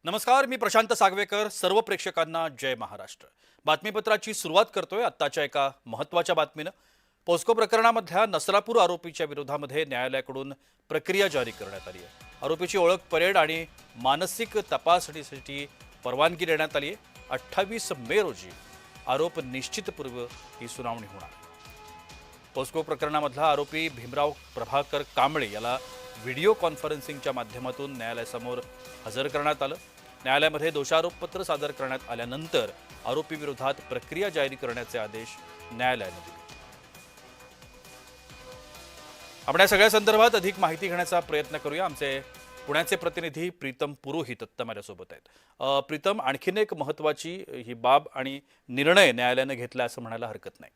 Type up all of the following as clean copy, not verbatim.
नमस्कार, मी प्रशांत सागवेकर. सर्व प्रेक्षकांना जय महाराष्ट्र. बातमीपत्राची सुरुवात करतोय आत्ताच्या एका महत्त्वाच्या बातमीनं. पोस्को प्रकरणामधल्या नसरापूर आरोपीच्या विरोधामध्ये न्यायालयाकडून प्रक्रिया जारी करण्यात आली आहे. आरोपीची ओळख, परेड आणि मानसिक तपासणीसाठी परवानगी देण्यात आली आहे. 28 मे रोजी आरोप निश्चितपूर्व ही सुनावणी होणार. पोस्को प्रकरणामधला आरोपी भीमराव प्रभाकर कांबळे याला व्हिडिओ कॉन्फरन्सिंगच्या माध्यमातून न्यायालयासमोर हजर करण्यात आलं. न्यायालयामध्ये दोषारोपपत्र सादर करण्यात आल्यानंतर आरोपी विरोधात प्रक्रिया जारी करण्याचे आदेश न्यायालयाने दिले. आपण या सगळ्या संदर्भात अधिक माहिती घेण्याचा प्रयत्न करूया. आमचे पुण्याचे प्रतिनिधी प्रीतम पुरोहित आत्ता माझ्यासोबत आहेत. प्रीतम, आणखीन एक महत्त्वाची ही बाब आणि निर्णय न्यायालयाने घेतला असं म्हणायला हरकत नाही.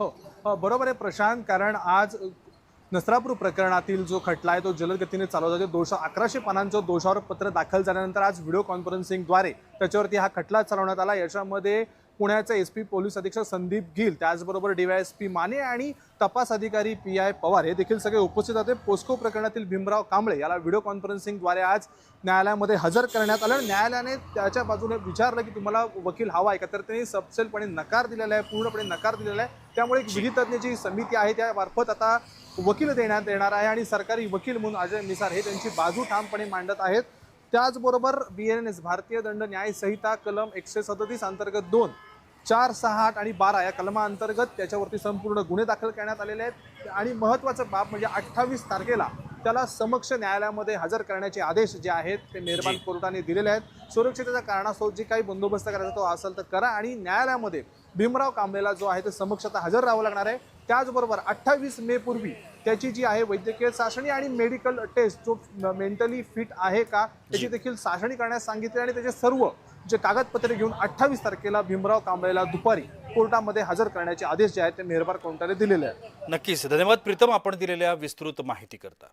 हो, बरोबर आहे प्रशांत. कारण आज नसरापूर प्रकरणातील जो खटला आहे तो जलद गतीने चालवला जातो. 1100 पानांचं दोषारोप पत्र दाखल झाल्यानंतर आज व्हिडिओ कॉन्फरन्सिंगद्वारे त्याच्यावरती हा खटला चालवण्यात आला. याच्यामध्ये पुण्याचे एसपी पोलीस अधीक्षक संदीप गिल, त्याचबरोबर डीवायएसपी माने आणि तपास अधिकारी PI पवार हे देखील सगळे उपस्थित होते. पोस्को प्रकरणातील भीमराव कांबळे याला व्हिडिओ कॉन्फरन्सिंगद्वारे आज न्यायालयामध्ये हजर करण्यात आलं. न्यायालयाने त्याच्या बाजूने विचारलं की तुम्हाला वकील हवा आहे का, तर त्यांनी सपशेलपणे नकार दिलेला आहे, पूर्णपणे नकार दिलेला आहे. त्यामुळे एक विधितज्ञाची समिती आहे त्यामार्फत आता वकील देण्यात येणार आहे आणि सरकारी वकील म्हणून अजय मिसार हे त्यांची बाजू ठामपणे मांडत आहेत. त्याचबरोबर BNS भारतीय दंड न्याय संहिता कलम 137 अंतर्गत 2, 4, 6, 8 आणि 12 या कलमांतर्गत त्याच्यावरती संपूर्ण गुन्हे दाखल करण्यात आलेले आहेत. आणि महत्त्वाचं बाब म्हणजे 28 तारखेला त्याला समक्ष न्यायालयामध्ये हजर करण्याचे आदेश जे आहेत ते मेहरबान कोर्टाने दिलेले आहेत. सुरक्षितेच्या कारणास्तव जे काही बंदोबस्त करायचा तो असेल तर करा आणि न्यायालयामध्ये भीमराव कांबळेला जो आहे ते समक्ष आता हजर राहावं लागणार आहे. त्याचबरोबर 28 मे पूर्वी त्याची जी आहे वैद्यकीय चाचणी आणि मेडिकल टेस्ट, जो मेंटली फिट आहे का त्याची देखील चाचणी करण्यास सांगितले आणि त्याचे सर्व जे कागदपत्रे घेऊन 28 तारखेला भीमराव कांबळेला दुपारी कोर्टामध्ये हजर करण्याचे आदेश जे आहेत ते मेहरबान कोर्टाने दिलेले आहेत. नक्कीच. धन्यवाद प्रीतम, आपण दिलेल्या विस्तृत माहिती करता.